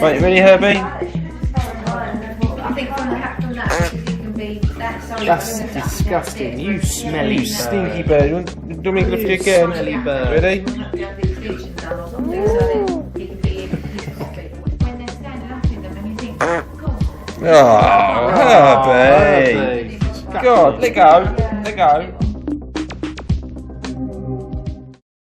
Right, you ready, Herbie? I think from that, you can be that size. That's disgusting. You smelly You stinky bird. You want me to look at you again? Smelly bird. Ready? When they're standing up in them and you think, God, Oh, Herbie. Herbie. God, let go. Let go.